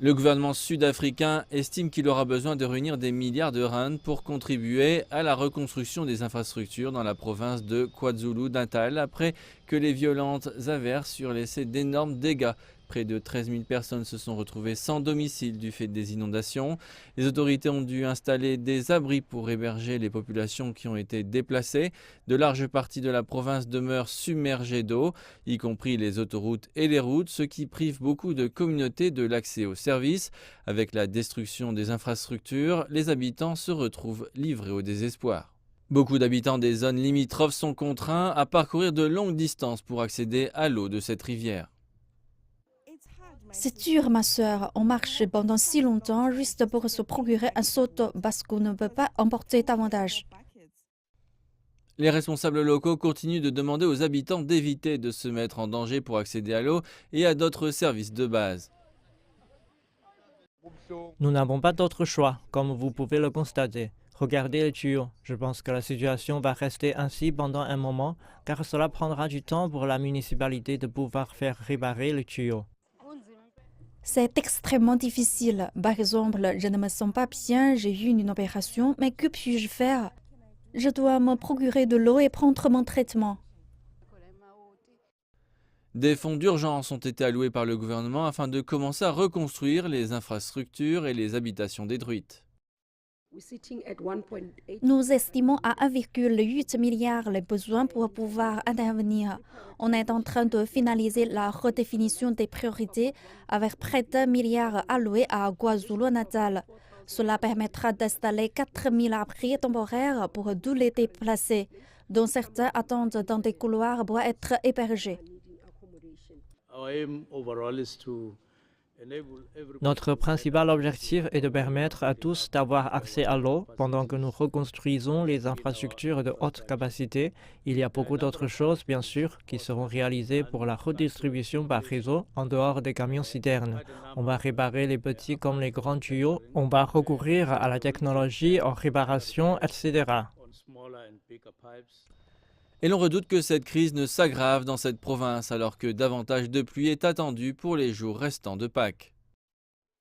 Le gouvernement sud-africain estime qu'il aura besoin de réunir des milliards de rands pour contribuer à la reconstruction des infrastructures dans la province de KwaZulu-Natal après que les violentes averses eurent laissé d'énormes dégâts. Près de 13 000 personnes se sont retrouvées sans domicile du fait des inondations. Les autorités ont dû installer des abris pour héberger les populations qui ont été déplacées. De larges parties de la province demeurent submergées d'eau, y compris les autoroutes et les routes, ce qui prive beaucoup de communautés de l'accès aux services. Avec la destruction des infrastructures, les habitants se retrouvent livrés au désespoir. Beaucoup d'habitants des zones limitrophes sont contraints à parcourir de longues distances pour accéder à l'eau de cette rivière. C'est dur, ma sœur. On marche pendant si longtemps juste pour se procurer un seau d'eau parce qu'on ne peut pas emporter davantage. Les responsables locaux continuent de demander aux habitants d'éviter de se mettre en danger pour accéder à l'eau et à d'autres services de base. Nous n'avons pas d'autre choix, comme vous pouvez le constater. Regardez les tuyaux. Je pense que la situation va rester ainsi pendant un moment, car cela prendra du temps pour la municipalité de pouvoir faire réparer les tuyaux. C'est extrêmement difficile. Par exemple, je ne me sens pas bien, j'ai eu une opération, mais que puis-je faire? Je dois me procurer de l'eau et prendre mon traitement. Des fonds d'urgence ont été alloués par le gouvernement afin de commencer à reconstruire les infrastructures et les habitations détruites. Nous estimons à 1,8 milliard les besoins pour pouvoir intervenir. On est en train de finaliser la redéfinition des priorités avec près d'1 milliard alloués à KwaZulu-Natal. Cela permettra d'installer 4 000 abris temporaires pour tous les déplacés, dont certains attendent dans des couloirs pour être hébergés. Notre principal objectif est de permettre à tous d'avoir accès à l'eau pendant que nous reconstruisons les infrastructures de haute capacité. Il y a beaucoup d'autres choses, bien sûr, qui seront réalisées pour la redistribution par réseau en dehors des camions-citernes. On va réparer les petits comme les grands tuyaux. On va recourir à la technologie en réparation, etc. Et l'on redoute que cette crise ne s'aggrave dans cette province alors que davantage de pluie est attendue pour les jours restants de Pâques.